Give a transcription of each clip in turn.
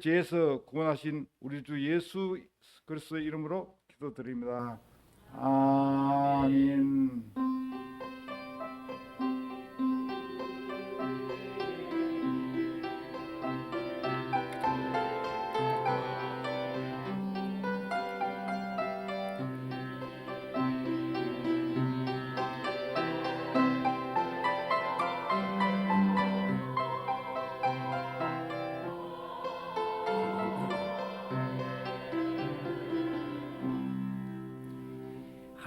죄에서 구원하신 우리 주 예수 그리스도의 이름으로 기도드립니다. 아멘.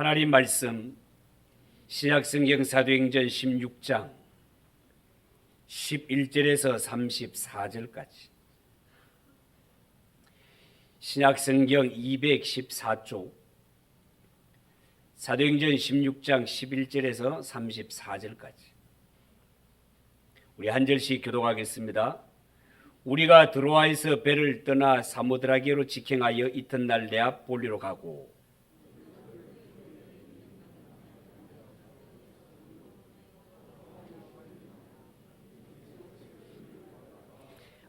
하나님 말씀 신약성경 사도행전 16장 11절에서 34절까지 신약성경 214쪽 사도행전 16장 11절에서 34절까지 우리 한 절씩 교독하겠습니다. 우리가 드로아에서 배를 떠나 사모드라게로 직행하여 이튿날 네아폴리로 가고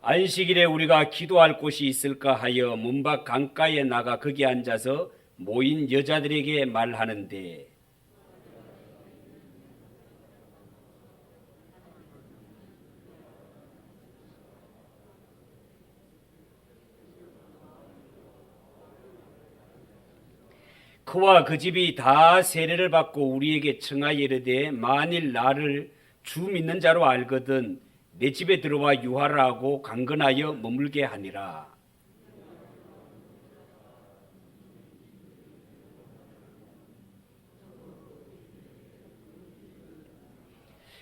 안식일에 우리가 기도할 곳이 있을까 하여 문밖 강가에 나가 거기 앉아서 모인 여자들에게 말하는데 그와 그 집이 다 세례를 받고 우리에게 청하여 이르되 만일 나를 주 믿는 자로 알거든 내 집에 들어와 유하라 하고 강건하여 머물게 하니라.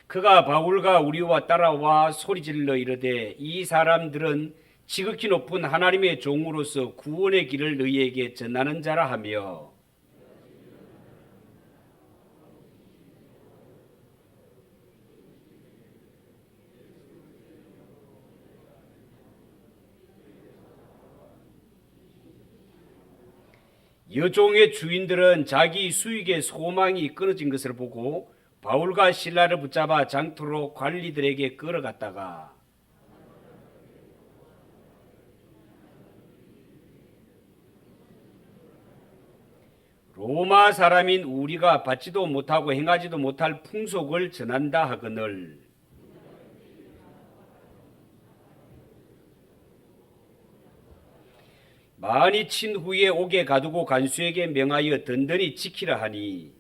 그가 바울과 우리와 따라와 소리질러 이르되 이 사람들은 지극히 높은 하나님의 종으로서 구원의 길을 너희에게 전하는 자라 하며 여종의 주인들은 자기 수익의 소망이 끊어진 것을 보고 바울과 실라를 붙잡아 장터로 관리들에게 끌어갔다가 로마 사람인 우리가 받지도 못하고 행하지도 못할 풍속을 전한다 하거늘 많이 친 후에 옥에 가두고 간수에게 명하여 든든히 지키라 하니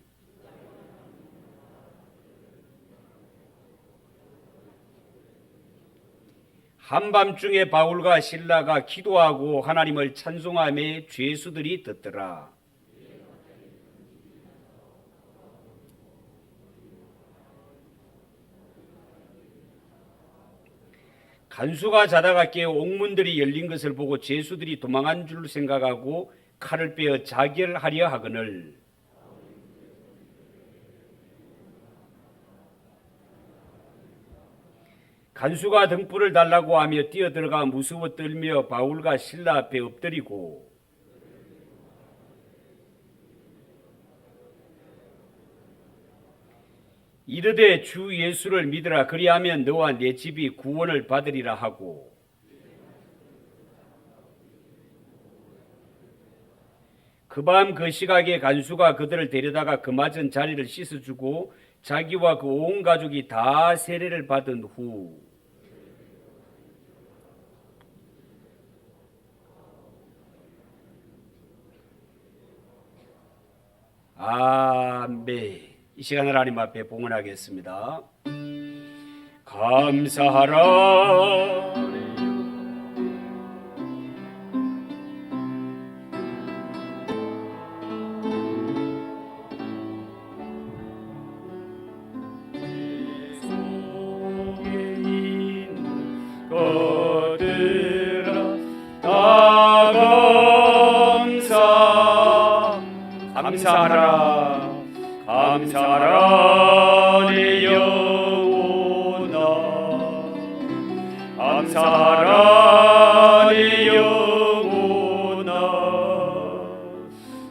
한밤중에 바울과 실라가 기도하고 하나님을 찬송하며 죄수들이 듣더라. 간수가 자다가 깨어 옥문들이 열린 것을 보고 죄수들이 도망한 줄 생각하고 칼을 빼어 자결하려 하거늘 간수가 등불을 달라고 하며 뛰어들어가 무서워 떨며 바울과 실라 앞에 엎드리고 이르되 주 예수를 믿으라 그리하면 너와 내 집이 구원을 받으리라 하고 그 밤 그 시각에 간수가 그들을 데려다가 그 맞은 자리를 씻어주고 자기와 그 온 가족이 다 세례를 받은 후 아멘. 이 시간을 하나님 앞에 봉헌하겠습니다. 감사하라 감사하라 감사하라 내 영혼아 감사하라 내 영혼아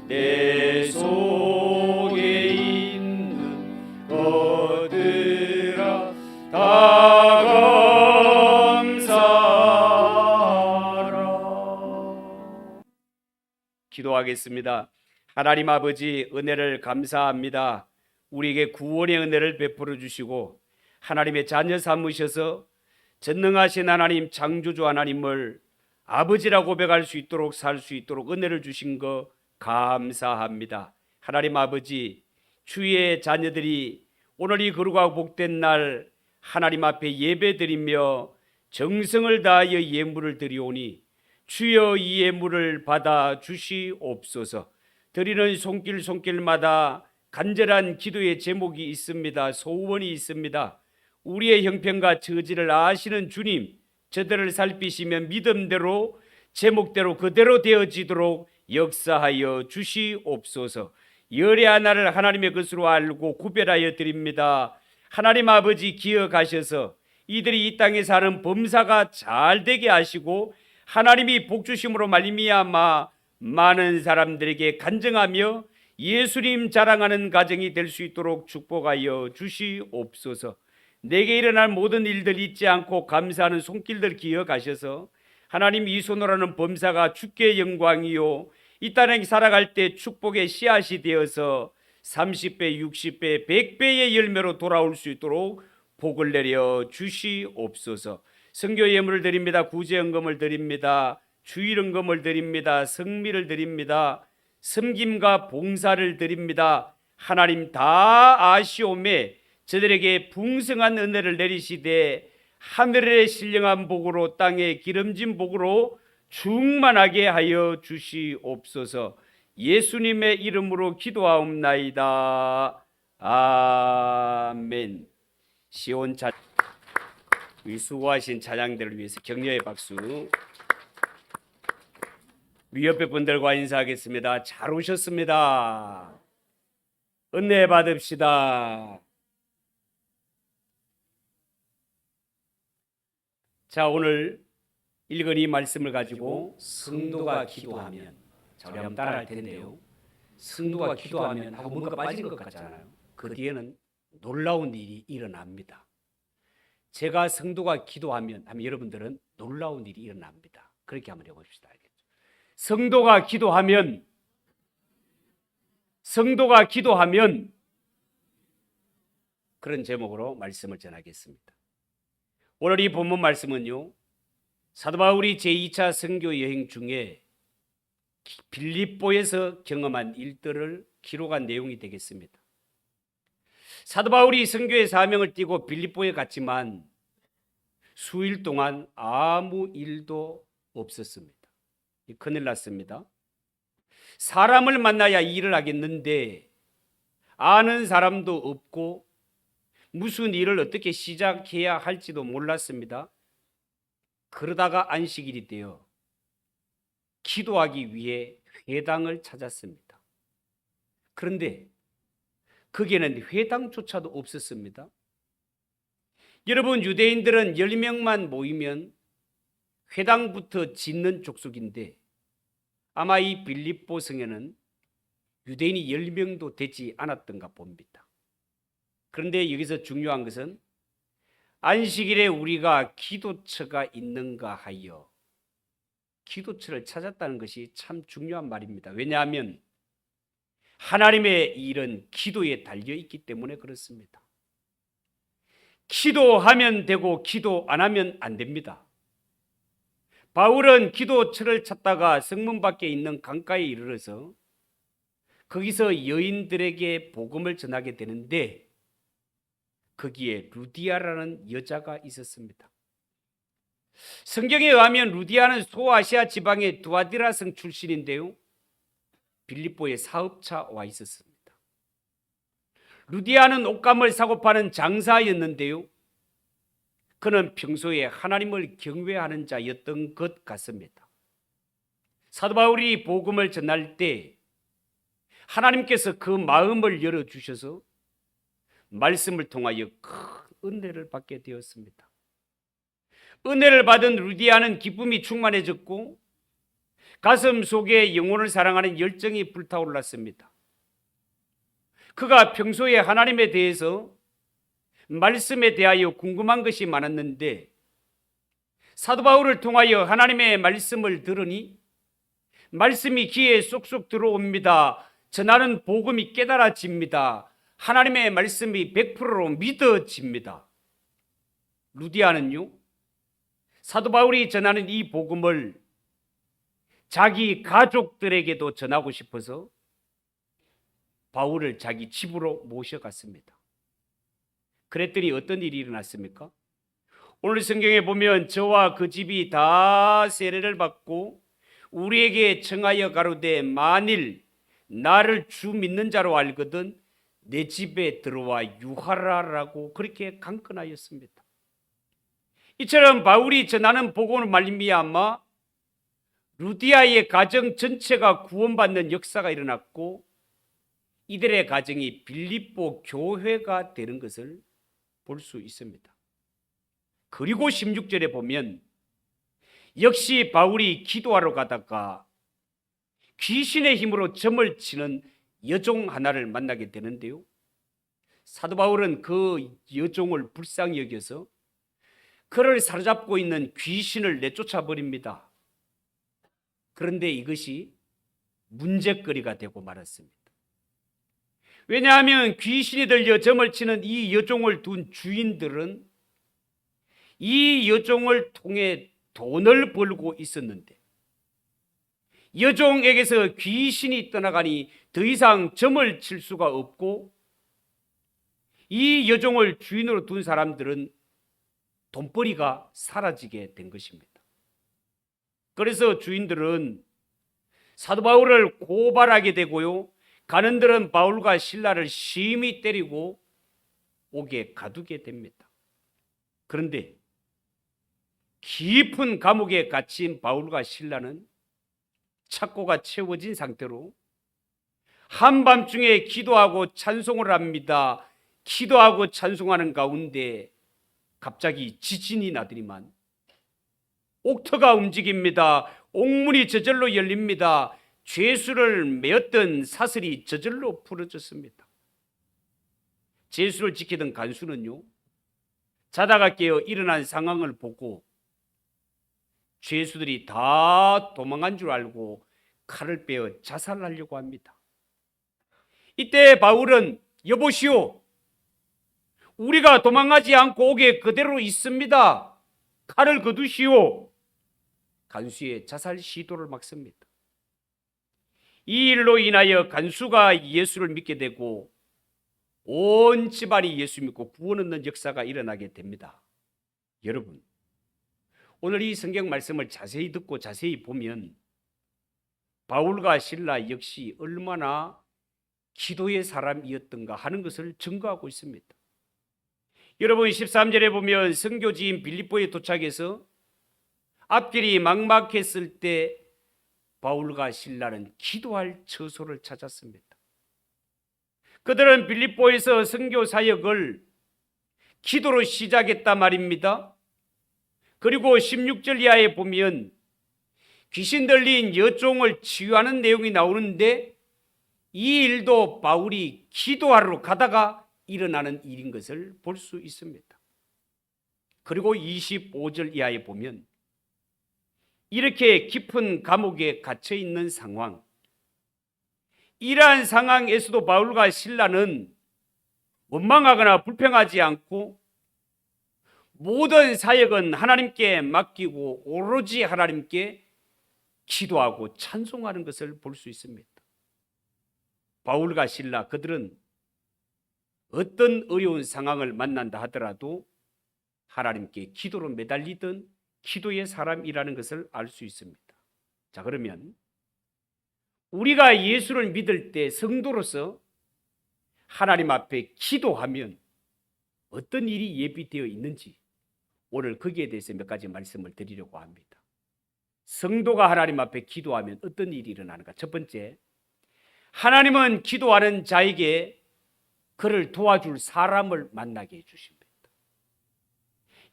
내 속에 있는 것들아 다 감사하라 기도하겠습니다. 하나님 아버지, 은혜를 감사합니다. 우리에게 구원의 은혜를 베풀어 주시고 하나님의 자녀 삼으셔서 전능하신 하나님, 창조주 하나님을 아버지라고 고백할 수 있도록 살 수 있도록 은혜를 주신 거 감사합니다. 하나님 아버지, 주의 자녀들이 오늘 이 거룩하고 복된 날 하나님 앞에 예배드리며 정성을 다하여 예물을 드리오니 주여 이 예물을 받아 주시옵소서. 드리는 손길마다 간절한 기도의 제목이 있습니다. 소원이 있습니다. 우리의 형편과 처지를 아시는 주님, 저들을 살피시며 믿음대로 제목대로 그대로 되어지도록 역사하여 주시옵소서. 열의 하나를 하나님의 것으로 알고 구별하여 드립니다. 하나님 아버지, 기억하셔서 이들이 이 땅에 사는 범사가 잘 되게 하시고 하나님이 복주심으로 말미암아 많은 사람들에게 간증하며 예수님 자랑하는 가정이 될 수 있도록 축복하여 주시옵소서. 내게 일어날 모든 일들 잊지 않고 감사하는 손길들 기억하셔서 하나님, 이 손으로는 범사가 주께 영광이요 이 땅에 살아갈 때 축복의 씨앗이 되어서 30배, 60배, 100배의 열매로 돌아올 수 있도록 복을 내려 주시옵소서. 선교 예물을 드립니다. 구제연금을 드립니다. 주일연금을 드립니다. 성미를 드립니다. 섬김과 봉사를 드립니다. 하나님 다 아시오매 저들에게 풍성한 은혜를 내리시되 하늘의 신령한 복으로 땅의 기름진 복으로 충만하게 하여 주시옵소서. 예수님의 이름으로 기도하옵나이다. 아멘. 시온 찬 수고하신 찬양들을 위해서 격려의 박수. 위 옆에 분들과 인사하겠습니다. 잘 오셨습니다. 은혜 받읍시다. 자, 오늘 읽은 이 말씀을 가지고 성도가 기도하면, 자, 우리 한번 따라할 텐데요. 성도가 기도하면 하고 뭔가 빠진 것 같잖아요. 그 뒤에는 놀라운 일이 일어납니다. 제가 성도가 기도하면 하면 여러분들은 놀라운 일이 일어납니다. 그렇게 한번 해봅시다. 알겠죠? 성도가 기도하면 그런 제목으로 말씀을 전하겠습니다. 오늘 이 본문 말씀은요, 사도 바울이 제2차 선교 여행 중에 빌립보에서 경험한 일들을 기록한 내용이 되겠습니다. 사도 바울이 선교의 사명을 띠고 빌립보에 갔지만 수일 동안 아무 일도 없었습니다. 큰일 났습니다. 사람을 만나야 일을 하겠는데 아는 사람도 없고 무슨 일을 어떻게 시작해야 할지도 몰랐습니다. 그러다가 안식일이 되어 기도하기 위해 회당을 찾았습니다. 그런데 거기에는 회당조차도 없었습니다. 여러분, 유대인들은 10명만 모이면 회당부터 짓는 족속인데 아마 이 빌립보 성에는 유대인이 10명도 되지 않았던가 봅니다. 그런데 여기서 중요한 것은 안식일에 우리가 기도처가 있는가 하여 기도처를 찾았다는 것이 참 중요한 말입니다. 왜냐하면 하나님의 일은 기도에 달려있기 때문에 그렇습니다. 기도하면 되고 기도 안 하면 안 됩니다. 바울은 기도처를 찾다가 성문 밖에 있는 강가에 이르러서 거기서 여인들에게 복음을 전하게 되는데 거기에 루디아라는 여자가 있었습니다. 성경에 의하면 루디아는 소아시아 지방의 두아디라 성 출신인데요, 빌립보에 사업차 와 있었습니다. 루디아는 옷감을 사고 파는 장사였는데요, 그는 평소에 하나님을 경외하는 자였던 것 같습니다. 사도 바울이 복음을 전할 때 하나님께서 그 마음을 열어주셔서 말씀을 통하여 큰 은혜를 받게 되었습니다. 은혜를 받은 루디아는 기쁨이 충만해졌고 가슴 속에 영혼을 사랑하는 열정이 불타올랐습니다. 그가 평소에 하나님에 대해서 말씀에 대하여 궁금한 것이 많았는데 사도 바울을 통하여 하나님의 말씀을 들으니 말씀이 귀에 쏙쏙 들어옵니다. 전하는 복음이 깨달아집니다. 하나님의 말씀이 100%로 믿어집니다. 루디아는요, 사도 바울이 전하는 이 복음을 자기 가족들에게도 전하고 싶어서 바울을 자기 집으로 모셔갔습니다. 그랬더니 어떤 일이 일어났습니까? 오늘 성경에 보면 저와 그 집이 다 세례를 받고 우리에게 청하여 가로되 만일 나를 주 믿는 자로 알거든 내 집에 들어와 유하라라고 그렇게 강권하였습니다. 이처럼 바울이 전하는 복음을 말미암아 루디아의 가정 전체가 구원받는 역사가 일어났고 이들의 가정이 빌립보 교회가 되는 것을 볼 수 있습니다. 그리고 16절에 보면 역시 바울이 기도하러 가다가 귀신의 힘으로 점을 치는 여종 하나를 만나게 되는데요. 사도 바울은 그 여종을 불쌍히 여겨서 그를 사로잡고 있는 귀신을 내쫓아 버립니다. 그런데 이것이 문제거리가 되고 말았습니다. 왜냐하면 귀신이 들려 점을 치는 이 여종을 둔 주인들은 이 여종을 통해 돈을 벌고 있었는데 여종에게서 귀신이 떠나가니 더 이상 점을 칠 수가 없고 이 여종을 주인으로 둔 사람들은 돈벌이가 사라지게 된 것입니다. 그래서 주인들은 사도 바울을 고발하게 되고요. 가는 들은 바울과 실라를 심히 때리고 옥에 가두게 됩니다. 그런데 깊은 감옥에 갇힌 바울과 실라는 착고가 채워진 상태로 한밤중에 기도하고 찬송을 합니다. 기도하고 찬송하는 가운데 갑자기 지진이 나더니만 옥터가 움직입니다. 옥문이 저절로 열립니다. 죄수를 메었던 사슬이 저절로 풀어졌습니다. 죄수를 지키던 간수는요, 자다가 깨어 일어난 상황을 보고 죄수들이 다 도망한 줄 알고 칼을 빼어 자살하려고 합니다. 이때 바울은 여보시오, 우리가 도망하지 않고 옥에 그대로 있습니다. 칼을 거두시오. 간수의 자살 시도를 막습니다. 이 일로 인하여 간수가 예수를 믿게 되고 온 집안이 예수 믿고 구원 얻는 역사가 일어나게 됩니다. 여러분, 오늘 이 성경 말씀을 자세히 듣고 자세히 보면 바울과 실라 역시 얼마나 기도의 사람이었던가 하는 것을 증거하고 있습니다. 여러분 13절에 보면 선교지인 빌립보에 도착해서 앞길이 막막했을 때 바울과 실라는 기도할 처소를 찾았습니다. 그들은 빌립보에서 선교 사역을 기도로 시작했단 말입니다. 그리고 16절 이하에 보면 귀신 들린 여종을 치유하는 내용이 나오는데 이 일도 바울이 기도하러 가다가 일어나는 일인 것을 볼 수 있습니다. 그리고 25절 이하에 보면 이렇게 깊은 감옥에 갇혀 있는 상황, 이러한 상황에서도 바울과 실라는 원망하거나 불평하지 않고 모든 사역은 하나님께 맡기고 오로지 하나님께 기도하고 찬송하는 것을 볼 수 있습니다. 바울과 실라 그들은 어떤 어려운 상황을 만난다 하더라도 하나님께 기도로 매달리던 기도의 사람이라는 것을 알 수 있습니다. 자, 그러면 우리가 예수를 믿을 때 성도로서 하나님 앞에 기도하면 어떤 일이 예비되어 있는지 오늘 거기에 대해서 몇 가지 말씀을 드리려고 합니다. 성도가 하나님 앞에 기도하면 어떤 일이 일어나는가? 첫 번째, 하나님은 기도하는 자에게 그를 도와줄 사람을 만나게 해주십니다.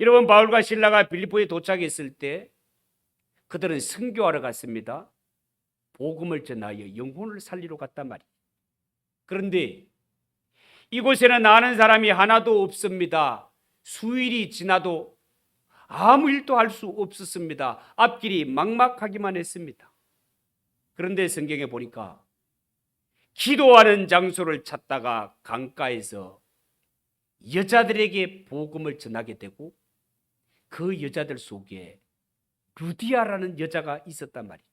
여러분, 바울과 실라가 빌립보에 도착했을 때 그들은 선교하러 갔습니다. 복음을 전하여 영혼을 살리러 갔단 말이에요. 그런데 이곳에는 아는 사람이 하나도 없습니다. 수일이 지나도 아무 일도 할 수 없었습니다. 앞길이 막막하기만 했습니다. 그런데 성경에 보니까 기도하는 장소를 찾다가 강가에서 여자들에게 복음을 전하게 되고 그 여자들 속에 루디아라는 여자가 있었단 말이죠.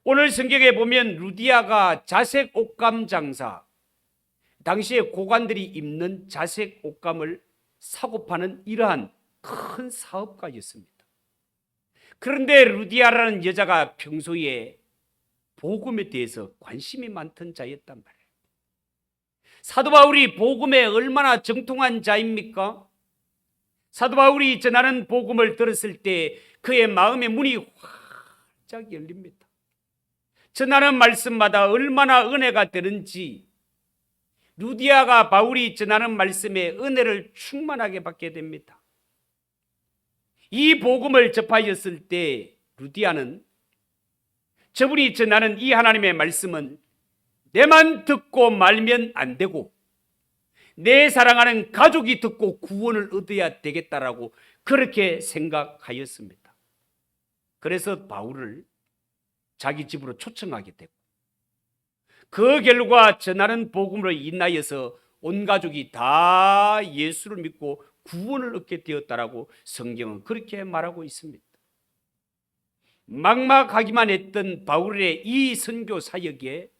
오늘 성경에 보면 루디아가 자색 옷감 장사, 당시에 고관들이 입는 자색 옷감을 사고 파는 이러한 큰 사업가였습니다. 그런데 루디아라는 여자가 평소에 복음에 대해서 관심이 많던 자였단 말이에요. 사도 바울이 복음에 얼마나 정통한 자입니까? 사도 바울이 전하는 복음을 들었을 때 그의 마음의 문이 활짝 열립니다. 전하는 말씀마다 얼마나 은혜가 되는지 루디아가 바울이 전하는 말씀에 은혜를 충만하게 받게 됩니다. 이 복음을 접하였을 때 루디아는 저분이 전하는 이 하나님의 말씀은 내만 듣고 말면 안 되고 내 사랑하는 가족이 듣고 구원을 얻어야 되겠다라고 그렇게 생각하였습니다. 그래서 바울을 자기 집으로 초청하게 되고 그 결과 전하는 복음으로 인하여서 온 가족이 다 예수를 믿고 구원을 얻게 되었다라고 성경은 그렇게 말하고 있습니다. 막막하기만 했던 바울의 이 선교 사역에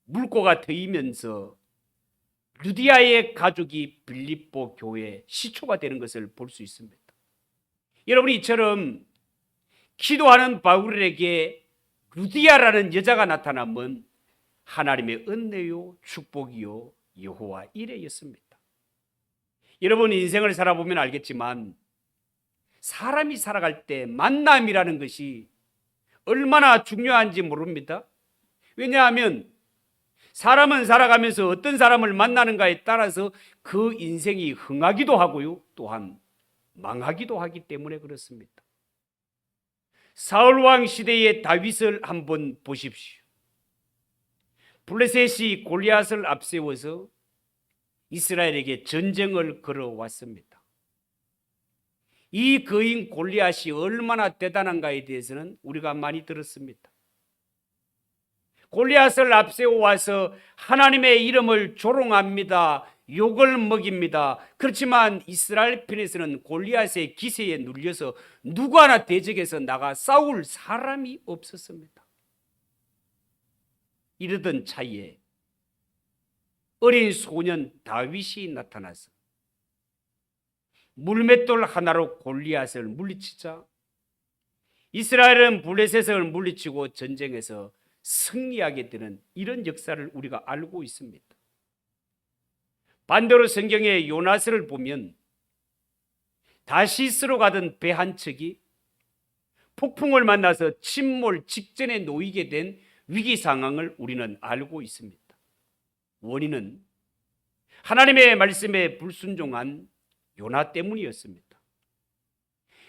물꼬가 트이면서 루디아의 가족이 빌립보 교회의 시초가 되는 것을 볼 수 있습니다. 여러분이 이처럼 기도하는 바울에게 루디아라는 여자가 나타나면 하나님의 은혜요 축복이요 여호와 이레였습니다. 여러분 인생을 살아보면 알겠지만 사람이 살아갈 때 만남이라는 것이 얼마나 중요한지 모릅니다. 왜냐하면 사람은 살아가면서 어떤 사람을 만나는가에 따라서 그 인생이 흥하기도 하고요, 또한 망하기도 하기 때문에 그렇습니다. 사울왕 시대의 다윗을 한번 보십시오. 블레셋이 골리앗을 앞세워서 이스라엘에게 전쟁을 걸어왔습니다. 이 거인 골리앗이 얼마나 대단한가에 대해서는 우리가 많이 들었습니다. 골리앗을 앞세워 와서 하나님의 이름을 조롱합니다. 욕을 먹입니다. 그렇지만 이스라엘 편에서는 골리앗의 기세에 눌려서 누구 하나 대적해서 나가 싸울 사람이 없었습니다. 이러던 차이에 어린 소년 다윗이 나타나서 물맷돌 하나로 골리앗을 물리치자 이스라엘은 블레셋을 물리치고 전쟁에서 승리하게 되는 이런 역사를 우리가 알고 있습니다. 반대로 성경의 요나스를 보면 다시스로 가던 배 한 척이 폭풍을 만나서 침몰 직전에 놓이게 된 위기 상황을 우리는 알고 있습니다. 원인은 하나님의 말씀에 불순종한 요나 때문이었습니다.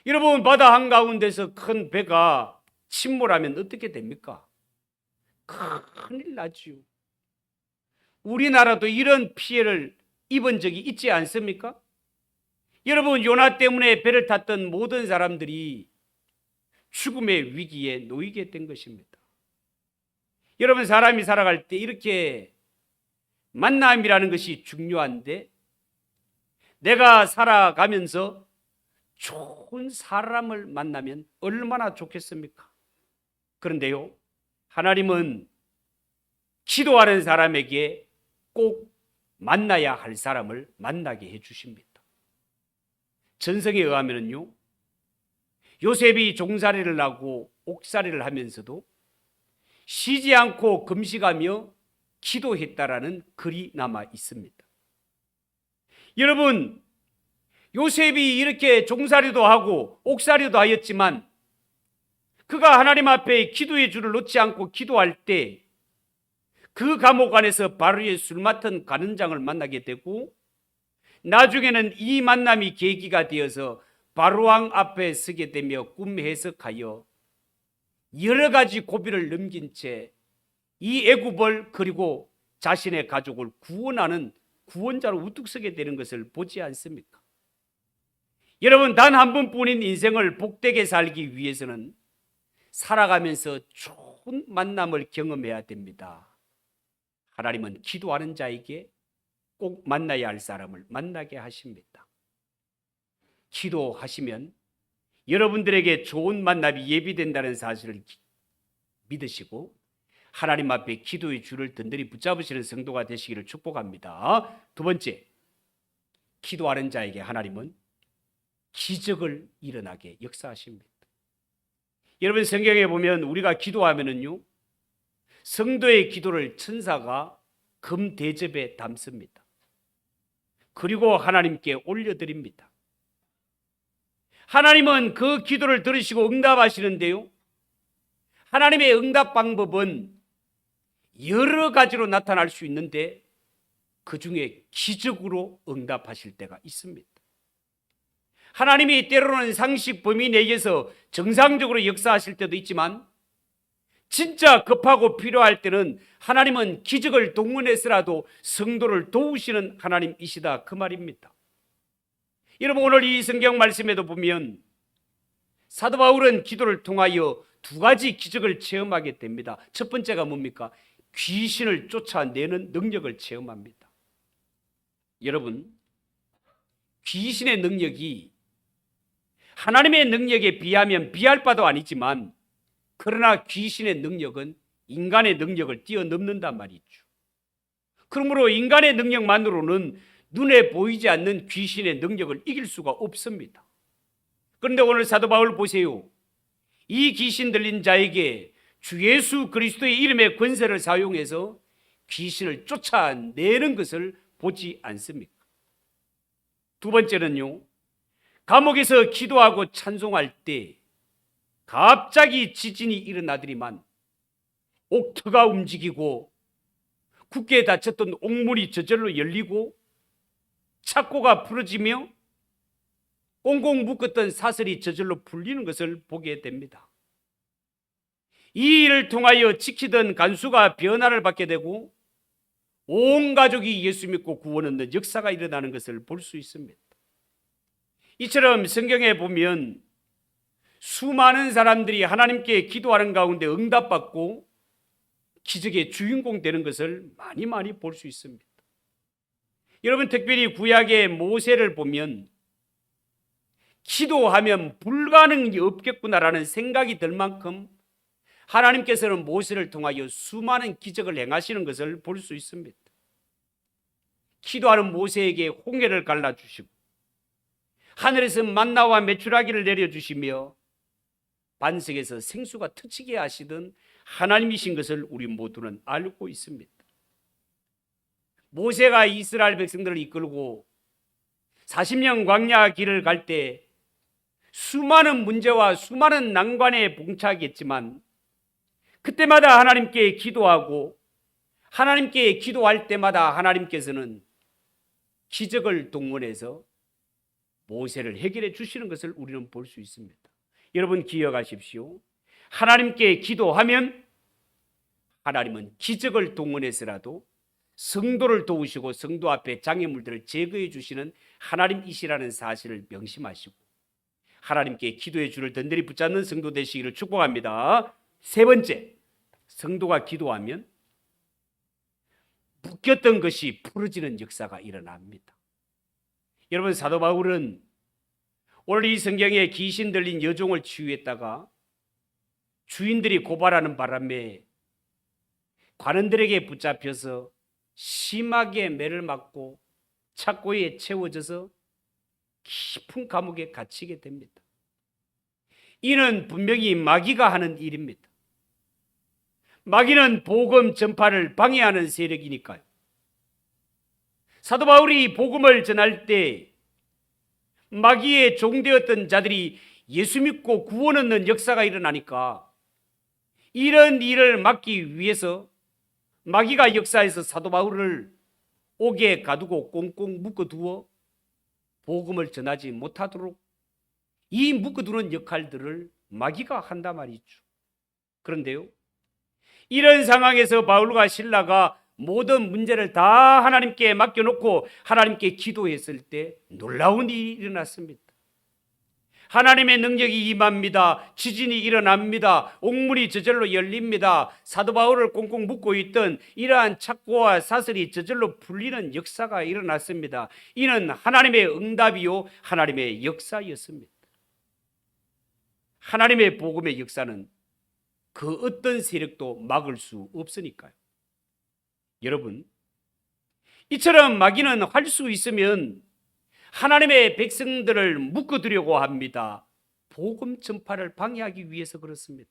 여러분, 바다 한가운데서 큰 배가 침몰하면 어떻게 됩니까? 큰일 나지요. 우리나라도 이런 피해를 입은 적이 있지 않습니까? 여러분, 요나 때문에 배를 탔던 모든 사람들이 죽음의 위기에 놓이게 된 것입니다. 여러분, 사람이 살아갈 때 이렇게 만남이라는 것이 중요한데 내가 살아가면서 좋은 사람을 만나면 얼마나 좋겠습니까? 그런데요, 하나님은 기도하는 사람에게 꼭 만나야 할 사람을 만나게 해주십니다. 전성에 의하면요, 요셉이 종살이를 하고 옥살이를 하면서도 쉬지 않고 금식하며 기도했다라는 글이 남아 있습니다. 여러분, 요셉이 이렇게 종살이도 하고 옥살이도 하였지만 그가 하나님 앞에 기도의 줄을 놓지 않고 기도할 때 그 감옥 안에서 바로의 술 맡은 간원장을 만나게 되고 나중에는 이 만남이 계기가 되어서 바로왕 앞에 서게 되며 꿈 해석하여 여러 가지 고비를 넘긴 채 이 애굽을 그리고 자신의 가족을 구원하는 구원자로 우뚝 서게 되는 것을 보지 않습니까? 여러분, 단 한 번뿐인 인생을 복되게 살기 위해서는 살아가면서 좋은 만남을 경험해야 됩니다. 하나님은 기도하는 자에게 꼭 만나야 할 사람을 만나게 하십니다. 기도하시면 여러분들에게 좋은 만남이 예비된다는 사실을 믿으시고 하나님 앞에 기도의 줄을 든든히 붙잡으시는 성도가 되시기를 축복합니다. 두 번째, 기도하는 자에게 하나님은 기적을 일어나게 역사하십니다. 여러분, 성경에 보면 우리가 기도하면은요, 성도의 기도를 천사가 금 대접에 담습니다. 그리고 하나님께 올려드립니다. 하나님은 그 기도를 들으시고 응답하시는데요, 하나님의 응답 방법은 여러 가지로 나타날 수 있는데 그 중에 기적으로 응답하실 때가 있습니다. 하나님이 때로는 상식 범위 내에서 정상적으로 역사하실 때도 있지만 진짜 급하고 필요할 때는 하나님은 기적을 동원해서라도 성도를 도우시는 하나님이시다, 그 말입니다. 여러분, 오늘 이 성경 말씀에도 보면 사도 바울은 기도를 통하여 두 가지 기적을 체험하게 됩니다. 첫 번째가 뭡니까? 귀신을 쫓아내는 능력을 체험합니다. 여러분, 귀신의 능력이 하나님의 능력에 비하면 비할 바도 아니지만 그러나 귀신의 능력은 인간의 능력을 뛰어넘는단 말이죠. 그러므로 인간의 능력만으로는 눈에 보이지 않는 귀신의 능력을 이길 수가 없습니다. 그런데 오늘 사도 바울 보세요. 이 귀신 들린 자에게 주 예수 그리스도의 이름의 권세를 사용해서 귀신을 쫓아내는 것을 보지 않습니까? 두 번째는요, 감옥에서 기도하고 찬송할 때 갑자기 지진이 일어나더니만 옥터가 움직이고 굳게 닫혔던 옥문이 저절로 열리고 착고가 풀어지며 꽁꽁 묶었던 사슬이 저절로 풀리는 것을 보게 됩니다. 이 일을 통하여 지키던 간수가 변화를 받게 되고 온 가족이 예수 믿고 구원 얻는 역사가 일어나는 것을 볼 수 있습니다. 이처럼 성경에 보면 수많은 사람들이 하나님께 기도하는 가운데 응답받고 기적의 주인공 되는 것을 많이 볼 수 있습니다. 여러분, 특별히 구약의 모세를 보면 기도하면 불가능이 없겠구나라는 생각이 들 만큼 하나님께서는 모세를 통하여 수많은 기적을 행하시는 것을 볼 수 있습니다. 기도하는 모세에게 홍해를 갈라주시고 하늘에서 만나와 메추라기를 내려주시며 반석에서 생수가 터지게 하시던 하나님이신 것을 우리 모두는 알고 있습니다. 모세가 이스라엘 백성들을 이끌고 40년 광야 길을 갈 때 수많은 문제와 수많은 난관에 봉착했지만 그때마다 하나님께 기도하고 하나님께 기도할 때마다 하나님께서는 기적을 동원해서 모세를 해결해 주시는 것을 우리는 볼 수 있습니다. 여러분, 기억하십시오. 하나님께 기도하면 하나님은 기적을 동원해서라도 성도를 도우시고 성도 앞에 장애물들을 제거해 주시는 하나님이시라는 사실을 명심하시고 하나님께 기도의 줄을 든든히 붙잡는 성도 되시기를 축복합니다. 세 번째, 성도가 기도하면 묶였던 것이 풀어지는 역사가 일어납니다. 여러분, 사도 바울은 오늘 이 성경에 귀신 들린 여종을 치유했다가 주인들이 고발하는 바람에 관원들에게 붙잡혀서 심하게 매를 맞고 착고에 채워져서 깊은 감옥에 갇히게 됩니다. 이는 분명히 마귀가 하는 일입니다. 마귀는 복음 전파를 방해하는 세력이니까요. 사도 바울이 복음을 전할 때 마귀의 종되었던 자들이 예수 믿고 구원 얻는 역사가 일어나니까 이런 일을 막기 위해서 마귀가 역사해서 사도 바울을 옥에 가두고 꽁꽁 묶어두어 복음을 전하지 못하도록 이 묶어두는 역할들을 마귀가 한단 말이죠. 그런데요, 이런 상황에서 바울과 실라가 모든 문제를 다 하나님께 맡겨놓고 하나님께 기도했을 때 놀라운 일이 일어났습니다. 하나님의 능력이 임합니다. 지진이 일어납니다. 옥문이 저절로 열립니다. 사도 바울을 꽁꽁 묶고 있던 이러한 착고와 사슬이 저절로 풀리는 역사가 일어났습니다. 이는 하나님의 응답이요 하나님의 역사였습니다. 하나님의 복음의 역사는 그 어떤 세력도 막을 수 없으니까요. 여러분, 이처럼 마귀는 할 수 있으면 하나님의 백성들을 묶어두려고 합니다. 복음 전파를 방해하기 위해서 그렇습니다.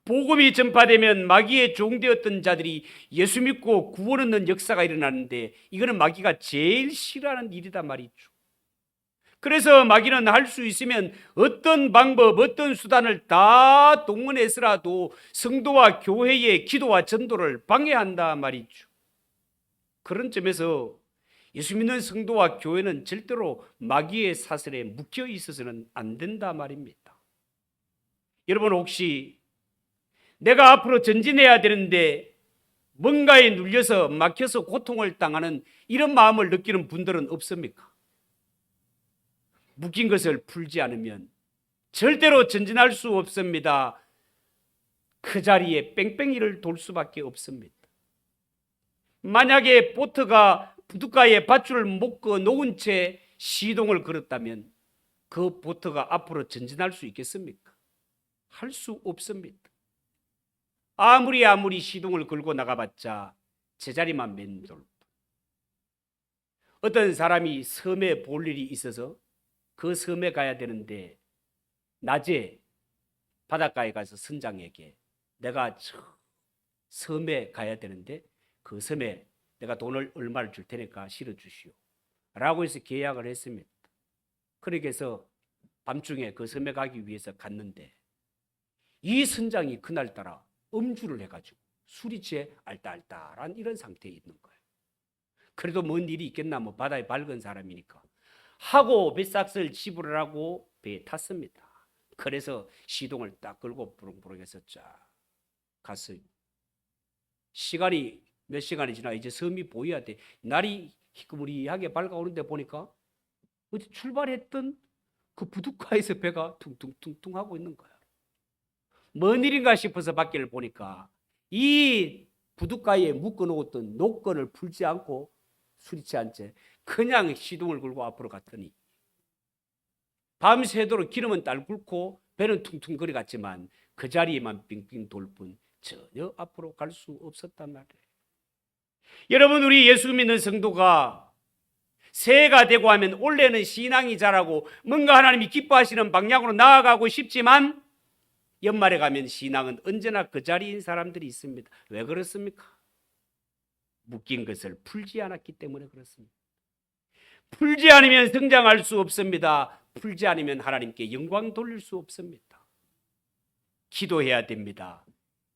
복음이 전파되면 마귀의 종되었던 자들이 예수 믿고 구원 얻는 역사가 일어나는데 이거는 마귀가 제일 싫어하는 일이다 말이죠. 그래서 마귀는 할 수 있으면 어떤 방법, 어떤 수단을 다 동원해서라도 성도와 교회의 기도와 전도를 방해한다 말이죠. 그런 점에서 예수 믿는 성도와 교회는 절대로 마귀의 사슬에 묶여 있어서는 안 된다 말입니다. 여러분, 혹시 내가 앞으로 전진해야 되는데 뭔가에 눌려서 막혀서 고통을 당하는 이런 마음을 느끼는 분들은 없습니까? 묶인 것을 풀지 않으면 절대로 전진할 수 없습니다. 그 자리에 뺑뺑이를 돌 수밖에 없습니다. 만약에 보트가 부둣가에 밧줄을 묶어 놓은 채 시동을 걸었다면 그 보트가 앞으로 전진할 수 있겠습니까? 할 수 없습니다. 아무리 시동을 걸고 나가봤자 제자리만 맴돌 뿐. 어떤 사람이 섬에 볼 일이 있어서 그 섬에 가야 되는데 낮에 바닷가에 가서 선장에게 내가 저 섬에 가야 되는데 그 섬에 내가 돈을 얼마를 줄 테니까 실어주시오 라고 해서 계약을 했습니다. 그렇게 해서 밤중에 그 섬에 가기 위해서 갔는데 이 선장이 그날따라 음주를 해가지고 술이 취해 알딸딸한 이런 상태에 있는 거예요. 그래도 뭔 일이 있겠나, 뭐 바다에 밝은 사람이니까 하고 뱃삭을 지불하고 배에 탔습니다. 그래서 시동을 딱 걸고 부릉부릉해서 쫙 갔어요. 시간이 몇 시간이 지나 이제 섬이 보여야 돼. 날이 희끄무리하게 밝아오는데 보니까 어디 출발했던 그 부둣가에서 배가 퉁퉁퉁퉁 하고 있는 거야. 뭔 일인가 싶어서 밖을 보니까 이 부둣가에 묶어놓았던 노끈을 풀지 않고 술이 취한 채 그냥 시동을 걸고 앞으로 갔더니 밤새도록 기름은 딸 굵고 배는 퉁퉁거리 갔지만 그 자리에만 빙빙 돌 뿐 전혀 앞으로 갈 수 없었단 말이에요. 여러분, 우리 예수 믿는 성도가 새해가 되고 하면 올해는 신앙이 자라고 뭔가 하나님이 기뻐하시는 방향으로 나아가고 싶지만 연말에 가면 신앙은 언제나 그 자리인 사람들이 있습니다. 왜 그렇습니까? 묶인 것을 풀지 않았기 때문에 그렇습니다. 풀지 않으면 성장할 수 없습니다. 풀지 않으면 하나님께 영광 돌릴 수 없습니다. 기도해야 됩니다.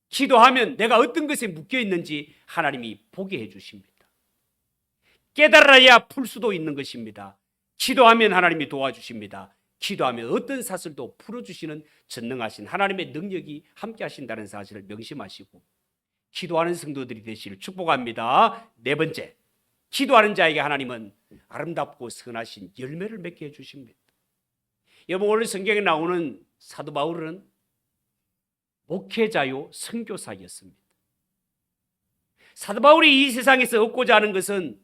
기도하면 내가 어떤 것에 묶여 있는지 하나님이 보게 해 주십니다. 깨달아야 풀 수도 있는 것입니다. 기도하면 하나님이 도와주십니다. 기도하면 어떤 사슬도 풀어주시는 전능하신 하나님의 능력이 함께 하신다는 사실을 명심하시고 기도하는 성도들이 되시길 축복합니다. 네 번째, 기도하는 자에게 하나님은 아름답고 선하신 열매를 맺게 해주십니다. 여러분, 오늘 성경에 나오는 사도 바울은 목회자요 선교사였습니다. 사도 바울이 이 세상에서 얻고자 하는 것은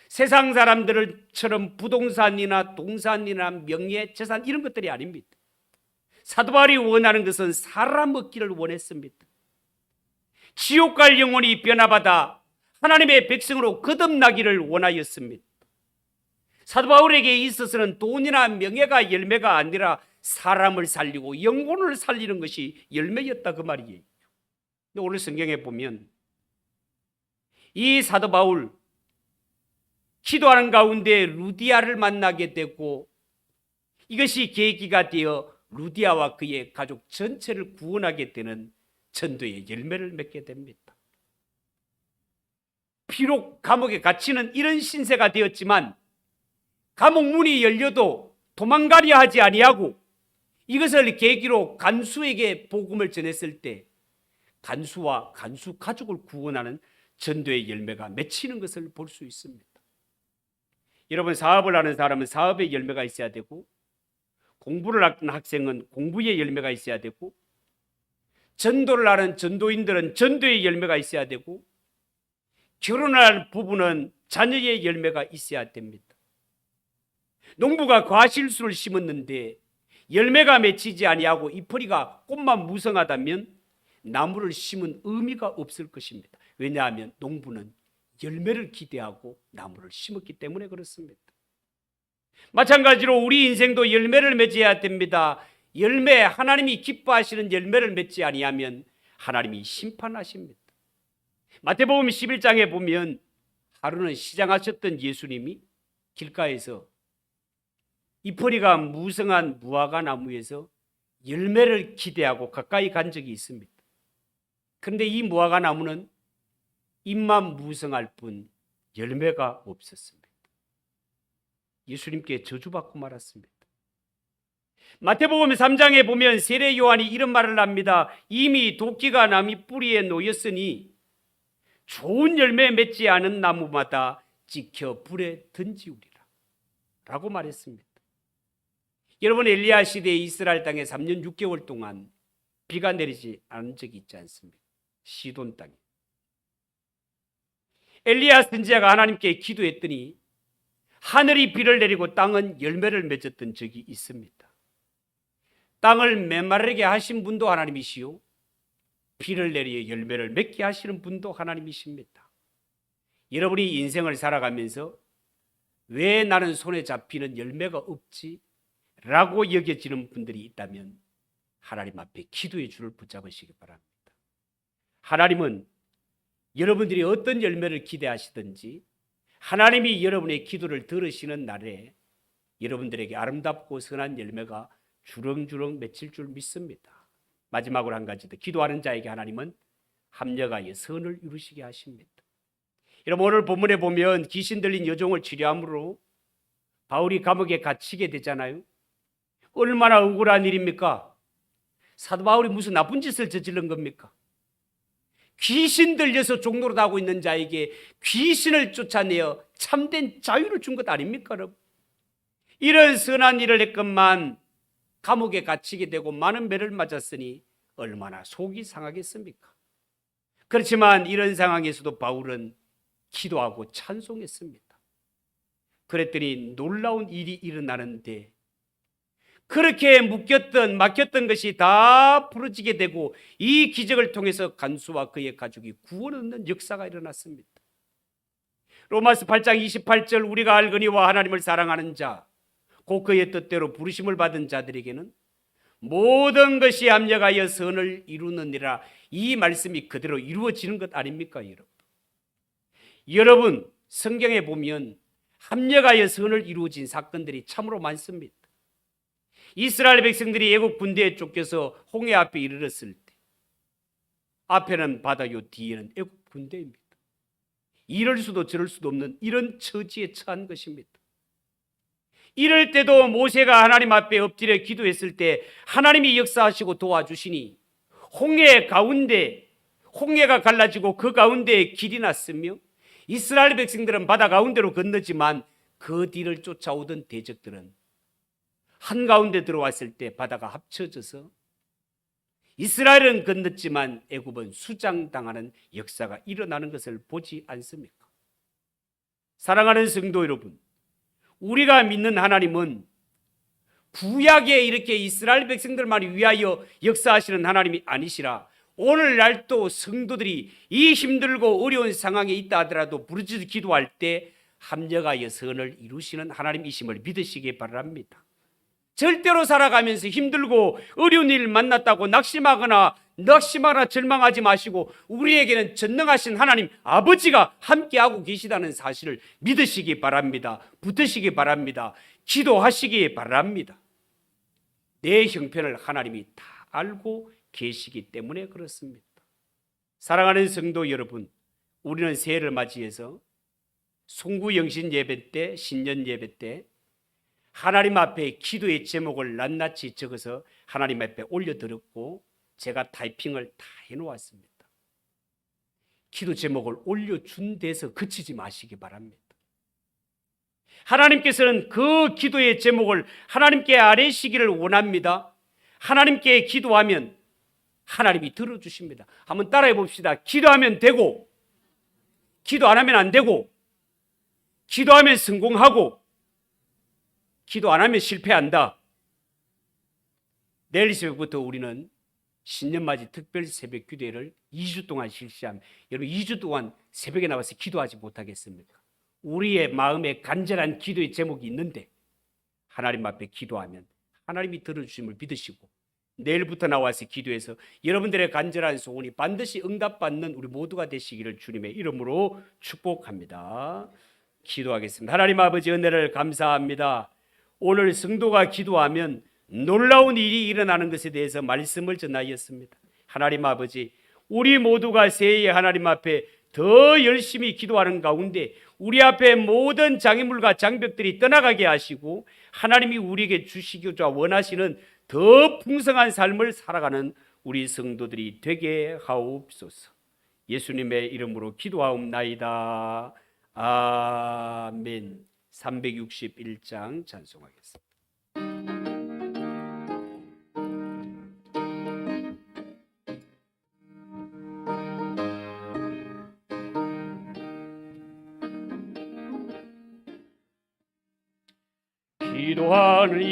세상 사람들처럼 부동산이나 동산이나 명예, 재산 이런 것들이 아닙니다. 사도 바울이 원하는 것은 사람 얻기를 원했습니다. 지옥 갈 영혼이 변화받아 하나님의 백성으로 거듭나기를 원하였습니다. 사도 바울에게 있어서는 돈이나 명예가 열매가 아니라 사람을 살리고 영혼을 살리는 것이 열매였다 그 말이에요. 근데 오늘 성경에 보면 이 사도 바울 기도하는 가운데 루디아를 만나게 되고 이것이 계기가 되어 루디아와 그의 가족 전체를 구원하게 되는 전도의 열매를 맺게 됩니다. 비록 감옥에 갇히는 이런 신세가 되었지만 감옥 문이 열려도 도망가려 하지 아니하고 이것을 계기로 간수에게 복음을 전했을 때 간수와 간수 가족을 구원하는 전도의 열매가 맺히는 것을 볼 수 있습니다. 여러분, 사업을 하는 사람은 사업의 열매가 있어야 되고 공부를 하는 학생은 공부의 열매가 있어야 되고, 전도를 하는 전도인들은 전도의 열매가 있어야 되고, 결혼할 부부는 자녀의 열매가 있어야 됩니다. 농부가 과실수를 심었는데 열매가 맺히지 아니하고 이파리가 꽃만 무성하다면 나무를 심은 의미가 없을 것입니다. 왜냐하면 농부는 열매를 기대하고 나무를 심었기 때문에 그렇습니다. 마찬가지로 우리 인생도 열매를 맺어야 됩니다. 열매, 하나님이 기뻐하시는 열매를 맺지 아니하면 하나님이 심판하십니다. 마태복음 11장에 보면 하루는 시장하셨던 예수님이 길가에서 이파리가 무성한 무화과 나무에서 열매를 기대하고 가까이 간 적이 있습니다. 그런데 이 무화과 나무는 잎만 무성할 뿐 열매가 없었습니다. 예수님께 저주받고 말았습니다. 마태복음 3장에 보면 세례 요한이 이런 말을 합니다. 이미 도끼가 나무 뿌리에 놓였으니 좋은 열매 맺지 않은 나무마다 찍혀 불에 던지우리라 라고 말했습니다. 여러분, 엘리야 시대에 이스라엘 땅에 3년 6개월 동안 비가 내리지 않은 적이 있지 않습니까? 시돈 땅에. 엘리야 선지자가 하나님께 기도했더니 하늘이 비를 내리고 땅은 열매를 맺었던 적이 있습니다. 땅을 메마르게 하신 분도 하나님이시요, 비를 내리어 열매를 맺게 하시는 분도 하나님이십니다. 여러분이 인생을 살아가면서 왜 나는 손에 잡히는 열매가 없지? 라고 여겨지는 분들이 있다면 하나님 앞에 기도의 줄을 붙잡으시기 바랍니다. 하나님은 여러분들이 어떤 열매를 기대하시든지 하나님이 여러분의 기도를 들으시는 날에 여러분들에게 아름답고 선한 열매가 주렁주렁 맺힐 줄 믿습니다. 마지막으로 한 가지 더, 기도하는 자에게 하나님은 합력하여 선을 이루시게 하십니다. 여러분, 오늘 본문에 보면 귀신 들린 여종을 치료함으로 바울이 감옥에 갇히게 되잖아요. 얼마나 억울한 일입니까? 사도 바울이 무슨 나쁜 짓을 저지른 겁니까? 귀신 들려서 종로로 하고 있는 자에게 귀신을 쫓아내어 참된 자유를 준 것 아닙니까, 여러분? 이런 선한 일을 했건만 감옥에 갇히게 되고 많은 매를 맞았으니 얼마나 속이 상하겠습니까? 그렇지만 이런 상황에서도 바울은 기도하고 찬송했습니다. 그랬더니 놀라운 일이 일어나는데 그렇게 묶였던 막혔던 것이 다 풀어지게 되고 이 기적을 통해서 간수와 그의 가족이 구원 얻는 역사가 일어났습니다. 로마서 8장 28절, 우리가 알거니와 하나님을 사랑하는 자 곧 그의 뜻대로 부르심을 받은 자들에게는 모든 것이 합력하여 선을 이루느니라. 이 말씀이 그대로 이루어지는 것 아닙니까, 여러분? 여러분, 성경에 보면 합력하여 선을 이루어진 사건들이 참으로 많습니다. 이스라엘 백성들이 애국 군대에 쫓겨서 홍해 앞에 이르렀을 때 앞에는 바다요, 뒤에는 애국 군대입니다. 이럴 수도 저럴 수도 없는 이런 처지에 처한 것입니다. 이럴 때도 모세가 하나님 앞에 엎드려 기도했을 때 하나님이 역사하시고 도와주시니 홍해 가운데 홍해가 갈라지고 그 가운데에 길이 났으며 이스라엘 백성들은 바다 가운데로 건너지만 그 뒤를 쫓아오던 대적들은 한가운데 들어왔을 때 바다가 합쳐져서 이스라엘은 건넜지만 애굽은 수장당하는 역사가 일어나는 것을 보지 않습니까? 사랑하는 성도 여러분, 우리가 믿는 하나님은 구약에 이렇게 이스라엘 백성들만 위하여 역사하시는 하나님이 아니시라 오늘날도 성도들이 이 힘들고 어려운 상황에 있다 하더라도 부르짖어 기도할 때 합력하여 선을 이루시는 하나님이심을 믿으시기 바랍니다. 절대로 살아가면서 힘들고 어려운 일 만났다고 낙심하거나 절망하지 마시고 우리에게는 전능하신 하나님 아버지가 함께하고 계시다는 사실을 믿으시기 바랍니다. 붙으시기 바랍니다. 기도하시기 바랍니다. 내 형편을 하나님이 다 알고 계시기 때문에 그렇습니다. 사랑하는 성도 여러분, 우리는 새해를 맞이해서 송구영신 예배 때, 신년 예배 때 하나님 앞에 기도의 제목을 낱낱이 적어서 하나님 앞에 올려드렸고 제가 타이핑을 다 해놓았습니다. 기도 제목을 올려준 데서 그치지 마시기 바랍니다. 하나님께서는 그 기도의 제목을 하나님께 아뢰시기를 원합니다. 하나님께 기도하면 하나님이 들어주십니다. 한번 따라해 봅시다. 기도하면 되고, 기도 안 하면 안 되고, 기도하면 성공하고, 기도 안 하면 실패한다. 내일 새벽부터 우리는 신년맞이 특별 새벽 기도회를 2주 동안 실시합니다. 여러분 2주 동안 새벽에 나와서 기도하지 못하겠습니까? 우리의 마음에 간절한 기도의 제목이 있는데 하나님 앞에 기도하면 하나님이 들어주심을 믿으시고 내일부터 나와서 기도해서 여러분들의 간절한 소원이 반드시 응답받는 우리 모두가 되시기를 주님의 이름으로 축복합니다. 기도하겠습니다. 하나님 아버지 은혜를 감사합니다. 오늘 성도가 기도하면 놀라운 일이 일어나는 것에 대해서 말씀을 전하였습니다. 하나님 아버지, 우리 모두가 새해에 하나님 앞에 더 열심히 기도하는 가운데 우리 앞에 모든 장애물과 장벽들이 떠나가게 하시고 하나님이 우리에게 주시고자 원하시는 더 풍성한 삶을 살아가는 우리 성도들이 되게 하옵소서. 예수님의 이름으로 기도하옵나이다. 아멘. 361장 찬송하겠습니다. 기도하는